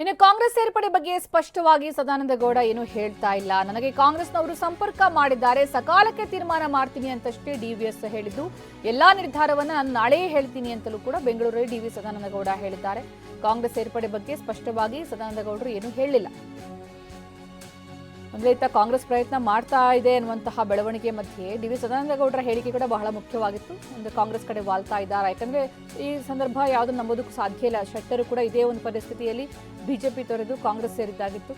ಇನ್ನು ಕಾಂಗ್ರೆಸ್ ಸೇರ್ಪಡೆ ಬಗ್ಗೆ ಸ್ಪಷ್ಟವಾಗಿ ಸದಾನಂದ ಗೌಡ ಏನು ಹೇಳ್ತಾ ಇಲ್ಲ. ನನಗೆ ಕಾಂಗ್ರೆಸ್ನವರು ಸಂಪರ್ಕ ಮಾಡಿದ್ದಾರೆ, ಸಕಾಲಕ್ಕೆ ತೀರ್ಮಾನ ಮಾಡ್ತೀನಿ ಅಂತಷ್ಟೇ ಡಿವಿಎಸ್ ಹೇಳಿದ್ದು. ಎಲ್ಲಾ ನಿರ್ಧಾರವನ್ನ ನಾನು ನಾಳೆಯೇ ಹೇಳ್ತೀನಿ ಅಂತಲೂ ಕೂಡ ಬೆಂಗಳೂರಲ್ಲಿ ಡಿವಿ ಸದಾನಂದ ಗೌಡ ಹೇಳಿದ್ದಾರೆ. ಕಾಂಗ್ರೆಸ್ ಸೇರ್ಪಡೆ ಬಗ್ಗೆ ಸ್ಪಷ್ಟವಾಗಿ ಸದಾನಂದ ಗೌಡರು ಏನು ಹೇಳಿಲ್ಲ. ಅಂದ್ರೆ ಇತ್ತ ಕಾಂಗ್ರೆಸ್ ಪ್ರಯತ್ನ ಮಾಡ್ತಾ ಇದೆ ಅನ್ನುವಂತಹ ಬೆಳವಣಿಗೆ ಮಧ್ಯೆ ಡಿವಿ ಸದಾನಂದ ಗೌಡರ ಹೇಳಿಕೆ ಕೂಡ ಬಹಳ ಮುಖ್ಯವಾಗಿತ್ತು. ಅಂದ್ರೆ ಕಾಂಗ್ರೆಸ್ ಕಡೆ ವಾಲ್ತಾ ಇದ್ದಾರೆ, ಯಾಕಂದ್ರೆ ಈ ಸಂದರ್ಭ ಯಾವುದನ್ನು ನಂಬೋದಕ್ಕೂ ಸಾಧ್ಯ ಇಲ್ಲ. ಶೆಟ್ಟರು ಕೂಡ ಇದೇ ಒಂದು ಪರಿಸ್ಥಿತಿಯಲ್ಲಿ ಬಿಜೆಪಿ ತೊರೆದು ಕಾಂಗ್ರೆಸ್ ಸೇರಿದ್ದಾಗಿತ್ತು.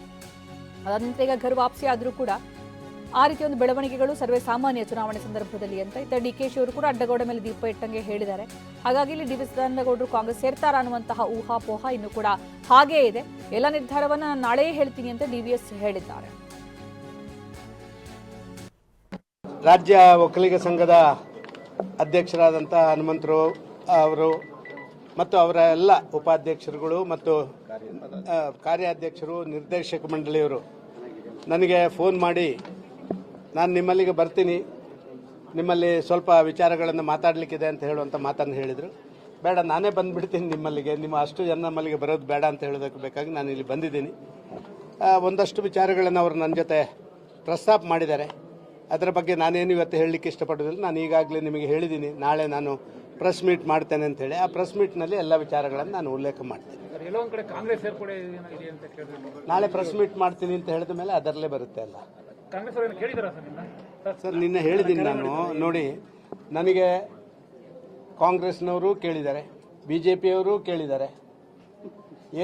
ಅದಾದ ನಂತರ ಈಗ ಘರ್ ವಾಪಸಿ ಆದರೂ ಕೂಡ ಆ ರೀತಿಯ ಒಂದು ಬೆಳವಣಿಗೆಗಳು ಸರ್ವೇ ಸಾಮಾನ್ಯ ಚುನಾವಣೆ ಸಂದರ್ಭದಲ್ಲಿ ಅಂತ ಇತ್ತ ಡಿಕೆಶಿ ಅವರು ಕೂಡ ಅಡ್ಡಗೌಡ ಮೇಲೆ ದೀಪ ಇಟ್ಟಂಗೆ ಹೇಳಿದ್ದಾರೆ. ಹಾಗಾಗಿ ಇಲ್ಲಿ ಡಿ ವಿ ಸದಾನಂದ ಗೌಡರು ಕಾಂಗ್ರೆಸ್ ಸೇರ್ತಾರಾ ಅನ್ನುವಂತಹ ಊಹಾಪೋಹ ಇನ್ನು ಕೂಡ ಹಾಗೇ ಇದೆ. ಎಲ್ಲ ನಿರ್ಧಾರವನ್ನ ನಾನು ನಾಳೆಯೇ ಹೇಳ್ತೀನಿ ಅಂತ ಡಿವಿಎಸ್ ಹೇಳಿದ್ದಾರೆ. ರಾಜ್ಯ ಒಕ್ಕಲಿಗ ಸಂಘದ ಅಧ್ಯಕ್ಷರಾದಂಥ ಹನುಮಂತರು ಅವರು ಮತ್ತು ಅವರ ಎಲ್ಲ ಉಪಾಧ್ಯಕ್ಷರುಗಳು ಮತ್ತು ಕಾರ್ಯಾಧ್ಯಕ್ಷರು, ನಿರ್ದೇಶಕ ಮಂಡಳಿಯವರು ನನಗೆ ಫೋನ್ ಮಾಡಿ ನಾನು ನಿಮ್ಮಲ್ಲಿಗೆ ಬರ್ತೀನಿ, ನಿಮ್ಮಲ್ಲಿ ಸ್ವಲ್ಪ ವಿಚಾರಗಳನ್ನು ಮಾತಾಡಲಿಕ್ಕಿದೆ ಅಂತ ಹೇಳುವಂಥ ಮಾತನ್ನು ಹೇಳಿದರು. ಬೇಡ, ನಾನೇ ಬಂದುಬಿಡ್ತೀನಿ ನಿಮ್ಮಲ್ಲಿಗೆ, ನಿಮ್ಮ ಅಷ್ಟು ಜನ ನಮ್ಮಲ್ಲಿಗೆ ಬರೋದು ಬೇಡ ಅಂತ ಹೇಳೋದಕ್ಕೆ ಬೇಕಾಗಿ ನಾನು ಇಲ್ಲಿ ಬಂದಿದ್ದೀನಿ. ಒಂದಷ್ಟು ವಿಚಾರಗಳನ್ನು ಅವರು ನನ್ನ ಜೊತೆ ಪ್ರಸ್ತಾಪ ಮಾಡಿದ್ದಾರೆ. ಅದರ ಬಗ್ಗೆ ನಾನೇನು ಇವತ್ತು ಹೇಳಲಿಕ್ಕೆ ಇಷ್ಟಪಡೋದಿಲ್ಲ. ನಾನು ಈಗಾಗಲೇ ನಿಮಗೆ ಹೇಳಿದ್ದೀನಿ, ನಾಳೆ ನಾನು ಪ್ರೆಸ್ ಮೀಟ್ ಮಾಡ್ತೇನೆ ಅಂತ ಹೇಳಿ. ಆ ಪ್ರೆಸ್ ಮೀಟ್ನಲ್ಲಿ ಎಲ್ಲ ವಿಚಾರಗಳನ್ನು ನಾನು ಉಲ್ಲೇಖ ಮಾಡ್ತೇನೆ. ನಾಳೆ ಪ್ರೆಸ್ ಮೀಟ್ ಮಾಡ್ತೀನಿ ಅಂತ ಹೇಳಿದ ಮೇಲೆ ಅದರಲ್ಲೇ ಬರುತ್ತೆ ಅಲ್ಲ. ಸರ್, ನಿನ್ನೆ ಹೇಳಿದ್ದೀನಿ ನಾನು. ನೋಡಿ, ನನಗೆ ಕಾಂಗ್ರೆಸ್ನವರು ಕೇಳಿದ್ದಾರೆ, ಬಿಜೆಪಿಯವರು ಕೇಳಿದ್ದಾರೆ.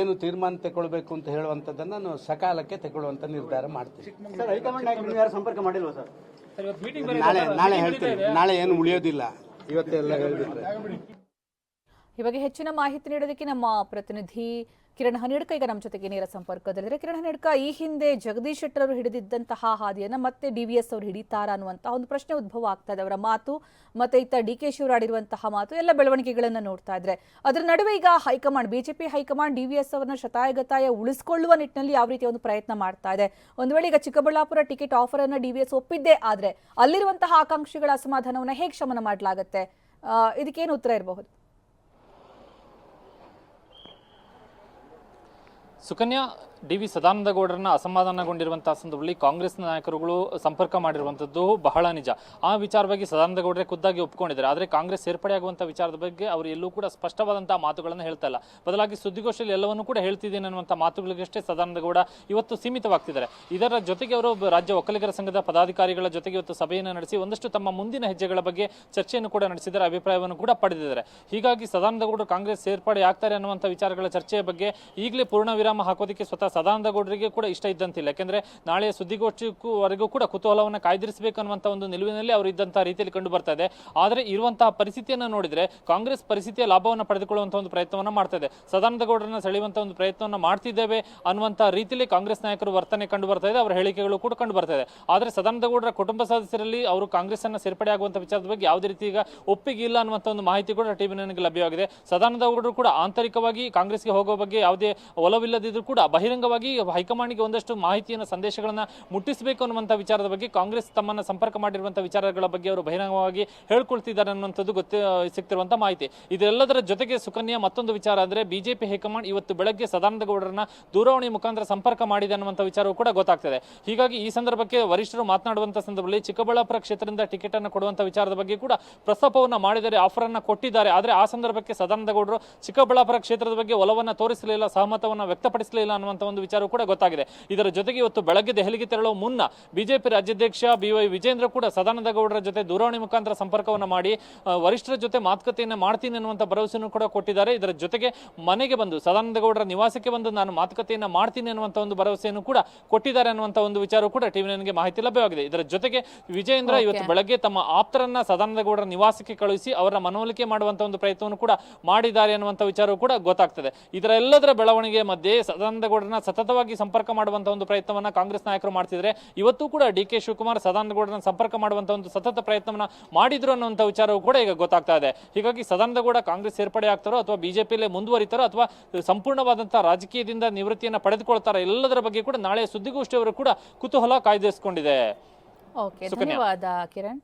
ಏನು ತೀರ್ಮಾನ ತಗೊಳ್ಬೇಕು ಅಂತ ಹೇಳುವಂಥದ್ದನ್ನು ನಾನು ಸಕಾಲಕ್ಕೆ ತಗೊಳ್ಳುವಂಥ ನಿರ್ಧಾರ ಮಾಡ್ತೀನಿ. ಸಂಪರ್ಕ ಮಾಡಿಲ್ವಾ ಸರ್? ನಾಳೆ ಹೇಳ್ತೀನಿ. ನಾಳೆ ಏನು ಉಳಿಯೋದಿಲ್ಲ, ಇವತ್ತೆಲ್ಲ ಹೇಳಿಬಿಟ್ರೆ. ಈ ಬಗ್ಗೆ ಹೆಚ್ಚಿನ ಮಾಹಿತಿ ನೀಡೋದಕ್ಕೆ ನಮ್ಮ ಪ್ರತಿನಿಧಿ ಕಿರಣ್ ಹನೇಡ್ಕ ಈಗ ನಮ್ಮ ಜೊತೆಗೆ ನೇರ ಸಂಪರ್ಕದಲ್ಲಿದ್ದಾರೆ. ಕಿರಣ್ ಹನೇಡ್ಕ, ಈ ಹಿಂದೆ ಜಗದೀಶ್ ಶೆಟ್ಟರ್ ಅವರು ಹಿಡಿದಿದ್ದಂತಹ ಹಾದಿಯನ್ನ ಮತ್ತೆ ಡಿವಿಎಸ್ ಅವರು ಹಿಡಿತಾರ ಅನ್ನುವಂತಹ ಒಂದು ಪ್ರಶ್ನೆ ಉದ್ಭವ ಆಗ್ತಾ ಇದೆ. ಅವರ ಮಾತು ಮತ್ತೆ ಇತ್ತ ಡಿಕೆಶಿ ಅವರು ಆಡಿರುವಂತಹ ಮಾತು, ಎಲ್ಲ ಬೆಳವಣಿಗೆಗಳನ್ನ ನೋಡ್ತಾ ಇದ್ರೆ ಅದರ ನಡುವೆ ಈಗ ಹೈಕಮಾಂಡ್, ಬಿಜೆಪಿ ಹೈಕಮಾಂಡ್ ಡಿವಿಎಸ್ ಅವರನ್ನ ಶತಾಯಗತಾಯ ಉಳಿಸಿಕೊಳ್ಳುವ ನಿಟ್ಟಿನಲ್ಲಿ ಯಾವ ರೀತಿಯ ಒಂದು ಪ್ರಯತ್ನ ಮಾಡ್ತಾ ಇದೆ. ಒಂದು ವೇಳೆ ಈಗ ಚಿಕ್ಕಬಳ್ಳಾಪುರ ಟಿಕೆಟ್ ಆಫರ್ ಅನ್ನ ಡಿವಿಎಸ್ ಒಪ್ಪಿದ್ದೇ ಆದ್ರೆ ಅಲ್ಲಿರುವಂತಹ ಆಕಾಂಕ್ಷಿಗಳ ಅಸಮಾಧಾನವನ್ನ ಹೇಗೆ ಶಮನ ಮಾಡಲಾಗುತ್ತೆ? ಇದಕ್ಕೇನು ಉತ್ತರ ಇರಬಹುದು? ಸುಕನ್ಯಾ, ಡಿ ವಿ ಸದಾನಂದ ಗೌಡರನ್ನ ಅಸಮಾಧಾನಗೊಂಡಿರುವಂತಹ ಸಂದರ್ಭದಲ್ಲಿ ಕಾಂಗ್ರೆಸ್ ನಾಯಕರುಗಳು ಸಂಪರ್ಕ ಮಾಡಿರುವಂಥದ್ದು ಬಹಳ ನಿಜ. ಆ ವಿಚಾರವಾಗಿ ಸದಾನಂದ ಗೌಡರೇ ಖುದ್ದಾಗಿ ಒಪ್ಪಿಕೊಂಡಿದ್ದಾರೆ. ಆದರೆ ಕಾಂಗ್ರೆಸ್ ಸೇರ್ಪಡೆಯಾಗುವಂಥ ವಿಚಾರದ ಬಗ್ಗೆ ಅವರು ಎಲ್ಲೂ ಕೂಡ ಸ್ಪಷ್ಟವಾದಂತಹ ಮಾತುಗಳನ್ನು ಹೇಳ್ತಾ ಇಲ್ಲ. ಬದಲಾಗಿ ಸುದ್ದಿಗೋಷ್ಠಿಯಲ್ಲಿ ಎಲ್ಲವನ್ನೂ ಕೂಡ ಹೇಳ್ತಿದ್ದೇನೆ ಅನ್ನುವಂಥ ಮಾತುಗಳಿಗಷ್ಟೇ ಸದಾನಂದ ಗೌಡ ಇವತ್ತು ಸೀಮಿತವಾಗ್ತಿದ್ದಾರೆ. ಇದರ ಜೊತೆಗೆ ಅವರು ರಾಜ್ಯ ಒಕ್ಕಲಿಗರ ಸಂಘದ ಪದಾಧಿಕಾರಿಗಳ ಜೊತೆಗೆ ಇವತ್ತು ಸಭೆಯನ್ನು ನಡೆಸಿ ಒಂದಷ್ಟು ತಮ್ಮ ಮುಂದಿನ ಹೆಜ್ಜೆಗಳ ಬಗ್ಗೆ ಚರ್ಚೆಯನ್ನು ಕೂಡ ನಡೆಸಿದ್ದಾರೆ, ಅಭಿಪ್ರಾಯವನ್ನು ಕೂಡ ಪಡೆದಿದ್ದಾರೆ. ಹೀಗಾಗಿ ಸದಾನಂದ ಗೌಡರು ಕಾಂಗ್ರೆಸ್ ಸೇರ್ಪಡೆ ಆಗ್ತಾರೆ ಅನ್ನುವಂಥ ವಿಚಾರಗಳ ಚರ್ಚೆಯ ಬಗ್ಗೆ ಈಗಲೇ ಪೂರ್ಣ ವಿರಾಮ ಹಾಕೋದಕ್ಕೆ ಸ್ವತಃ ಸದಾನಂದ ಗೌಡರಿಗೆ ಕೂಡ ಇಷ್ಟ ಇದ್ದಂತಿಲ್ಲ. ಯಾಕೆಂದ್ರೆ ನಾಳೆಯ ಸುದ್ದಿಗೋಷ್ಠಿವರೆಗೂ ಕೂಡ ಕುತೂಹಲವನ್ನು ಕಾಯ್ದಿರಿಸಬೇಕು ಅನ್ನುವಂಥ ಒಂದು ನಿಲುವಿನಲ್ಲಿ ಅವರು ಇದ್ದಂತಹ ರೀತಿಯಲ್ಲಿ ಕಂಡು ಬರ್ತಾ ಇದೆ. ಆದರೆ ಇರುವಂತಹ ಪರಿಸ್ಥಿತಿಯನ್ನು ನೋಡಿದ್ರೆ ಕಾಂಗ್ರೆಸ್ ಪರಿಸ್ಥಿತಿಯ ಲಾಭವನ್ನು ಪಡೆದುಕೊಳ್ಳುವಂತಹ ಒಂದು ಪ್ರಯತ್ನವನ್ನು ಮಾಡ್ತಾ ಇದೆ. ಸದಾನಂದ ಗೌಡರನ್ನ ಸೆಳೆಯುವಂತಹ ಒಂದು ಪ್ರಯತ್ನವನ್ನು ಮಾಡ್ತಿದ್ದೇವೆ ಅನ್ನುವಂತಹ ರೀತಿಯಲ್ಲಿ ಕಾಂಗ್ರೆಸ್ ನಾಯಕರು ವರ್ತನೆ ಕಂಡು ಬರ್ತಾ ಇದೆ, ಅವರ ಹೇಳಿಕೆಗಳು ಕೂಡ ಕಂಡು ಬರ್ತಾ ಇದೆ. ಆದರೆ ಸದಾನಂದ ಗೌಡರ ಕುಟುಂಬ ಸದಸ್ಯರಲ್ಲಿ ಅವರು ಕಾಂಗ್ರೆಸ್ ಅನ್ನ ಸೇರ್ಪಡೆ ಆಗುವಂತಹ ವಿಚಾರದ ಬಗ್ಗೆ ಯಾವುದೇ ರೀತಿ ಈಗ ಒಪ್ಪಿಗೆ ಇಲ್ಲ ಅನ್ನುವಂಥ ಒಂದು ಮಾಹಿತಿ ಕೂಡ ಟಿವಿ ನನಗೆ ಲಭ್ಯವಾಗಿದೆ. ಸದಾನಂದ ಗೌಡರು ಕೂಡ ಆಂತರಿಕವಾಗಿ ಕಾಂಗ್ರೆಸ್ಗೆ ಹೋಗುವ ಬಗ್ಗೆ ಯಾವುದೇ ಒಲವಿಲ್ಲದಿದ್ರೂ ಕೂಡ ಬಹಿರಂಗವಾಗಿ ಹೈಕಮಾಂಡ್ಗೆ ಒಂದಷ್ಟು ಮಾಹಿತಿಯನ್ನು, ಸಂದೇಶಗಳನ್ನ ಮುಟ್ಟಿಸಬೇಕು ಅನ್ನುವಂಥ ವಿಚಾರದ ಬಗ್ಗೆ ಕಾಂಗ್ರೆಸ್ ತಮ್ಮನ್ನ ಸಂಪರ್ಕ ಮಾಡಿರುವಂತಹ ವಿಚಾರಗಳ ಬಗ್ಗೆ ಅವರು ಬಹಿರಂಗವಾಗಿ ಹೇಳ್ಕೊಳ್ತಿದ್ದಾರೆ ಅನ್ನುವಂಥದ್ದು ಸಿಗ್ತಿರುವಂತಹ ಮಾಹಿತಿ. ಇದೆಲ್ಲದರ ಜೊತೆಗೆ ಸುಕನ್ಯಾ, ಮತ್ತೊಂದು ವಿಚಾರ ಅಂದ್ರೆ ಬಿಜೆಪಿ ಹೈಕಮಾಂಡ್ ಇವತ್ತು ಬೆಳಗ್ಗೆ ಸದಾನಂದ ಗೌಡರನ್ನ ದೂರವಾಣಿ ಮುಖಾಂತರ ಸಂಪರ್ಕ ಮಾಡಿದೆ ಅನ್ನುವಂಥ ವಿಚಾರವೂ ಕೂಡ ಗೊತ್ತಾಗ್ತದೆ. ಹೀಗಾಗಿ ಈ ಸಂದರ್ಭಕ್ಕೆ ವರಿಷ್ಠರು ಮಾತನಾಡುವಂತಹ ಸಂದರ್ಭದಲ್ಲಿ ಚಿಕ್ಕಬಳ್ಳಾಪುರ ಕ್ಷೇತ್ರದಿಂದ ಟಿಕೆಟ್ ಅನ್ನು ಕೊಡುವಂತಹ ವಿಚಾರದ ಬಗ್ಗೆ ಕೂಡ ಪ್ರಸ್ತಾಪವನ್ನ ಮಾಡಿದ್ದಾರೆ, ಆಫರ್ ಅನ್ನ ಕೊಟ್ಟಿದ್ದಾರೆ. ಆದರೆ ಆ ಸಂದರ್ಭಕ್ಕೆ ಸದಾನಂದ ಗೌಡರು ಚಿಕ್ಕಬಳ್ಳಾಪುರ ಕ್ಷೇತ್ರದ ಬಗ್ಗೆ ಒಲವನ್ನ ತೋರಿಸಲಿಲ್ಲ, ಸಹಮತವನ್ನ ವ್ಯಕ್ತಪಡಿಸಲಿಲ್ಲ ಅನ್ನುವಂಥ ಒಂದು ವಿಚಾರ ಕೂಡ ಗೊತ್ತಾಗಿದೆ. ಇದರ ಜೊತೆಗೆ ಇವತ್ತು ಬೆಳಗ್ಗೆ ದೆಹಲಿಗೆ ತೆರಳುವ ಮುನ್ನ ಬಿಜೆಪಿ ರಾಜ್ಯಾಧ್ಯಕ್ಷ BY ವಿಜೇಂದ್ರ ಕೂಡ ಸದಾನಂದ ಗೌಡರ ಜೊತೆ ದೂರವಾಣಿ ಮುಖಾಂತರ ಸಂಪರ್ಕವನ್ನು ಮಾಡಿ ವರಿಷ್ಠರ ಜೊತೆ ಮಾತುಕತೆಯನ್ನು ಮಾಡ್ತೀನಿ ಅನ್ನುವಂಥ ಭರವಸೆಯನ್ನು ಕೂಡ ಕೊಟ್ಟಿದ್ದಾರೆ. ಇದರ ಜೊತೆಗೆ ಮನೆಗೆ ಬಂದು ಸದಾನಂದ ಗೌಡರ ನಿವಾಸಕ್ಕೆ ಬಂದು ನಾನು ಮಾತುಕತೆಯನ್ನು ಮಾಡ್ತೀನಿ ಅನ್ನುವಂಥ ಒಂದು ಭರವಸೆಯನ್ನು ಕೂಡ ಕೊಟ್ಟಿದ್ದಾರೆ ಅನ್ನುವಂಥ ಒಂದು ವಿಚಾರ ಕೂಡ ಟಿವಿ ನನಗೆ ಮಾಹಿತಿ ಲಭ್ಯವಾಗಿದೆ. ಇದರ ಜೊತೆಗೆ ವಿಜೇಂದ್ರ ಇವತ್ತು ಬೆಳಗ್ಗೆ ತಮ್ಮ ಆಪ್ತರನ್ನ ಸದಾನಂದ ಗೌಡರ ನಿವಾಸಕ್ಕೆ ಕಳುಹಿಸಿ ಅವರ ಮನವೊಲಿಕೆ ಮಾಡುವಂತ ಒಂದು ಪ್ರಯತ್ನವನ್ನು ಕೂಡ ಮಾಡಿದ್ದಾರೆ ಅನ್ನುವಂಥ ವಿಚಾರವೂ ಕೂಡ ಗೊತ್ತಾಗ್ತದೆ. ಇದರ ಎಲ್ಲದರ ಬೆಳವಣಿಗೆ ಮಧ್ಯೆ ಸದಾನಂದ ಗೌಡರನ್ನ ಸತತವಾಗಿ ಸಂಪರ್ಕ ಮಾಡುವಂತಹ ಒಂದು ಪ್ರಯತ್ನವನ್ನ ಕಾಂಗ್ರೆಸ್ ನಾಯಕರು ಮಾಡ್ತಿದ್ರೆ, ಇವತ್ತು ಕೂಡ DK ಶಿವಕುಮಾರ್ ಸದಾನಂದ ಗೌಡರನ್ನ ಸಂಪರ್ಕ ಮಾಡುವಂತಹ ಒಂದು ಸತತ ಪ್ರಯತ್ನವನ್ನ ಮಾಡಿದ್ರು ಅನ್ನುವಂಥ ವಿಚಾರವೂ ಕೂಡ ಈಗ ಗೊತ್ತಾಗ್ತಾ ಇದೆ. ಹೀಗಾಗಿ ಸದಾನಂದ ಗೌಡ ಕಾಂಗ್ರೆಸ್ ಸೇರ್ಪಡೆ ಆಗ್ತಾರೋ ಅಥವಾ ಬಿಜೆಪಿಯಲ್ಲೇ ಮುಂದುವರಿತಾರೋ ಅಥವಾ ಸಂಪೂರ್ಣವಾದಂತಹ ರಾಜಕೀಯದಿಂದ ನಿವೃತ್ತಿಯನ್ನು ಪಡೆದುಕೊಳ್ತಾರೋ ಎಲ್ಲದರ ಬಗ್ಗೆ ಕೂಡ ನಾಳೆ ಸುದ್ದಿಗೋಷ್ಠಿಯವರು ಕೂಡ ಕುತೂಹಲ ಕಾಯ್ದಿರಿಸಿಕೊಂಡಿದೆ. ಧನ್ಯವಾದ ಕಿರಣ್.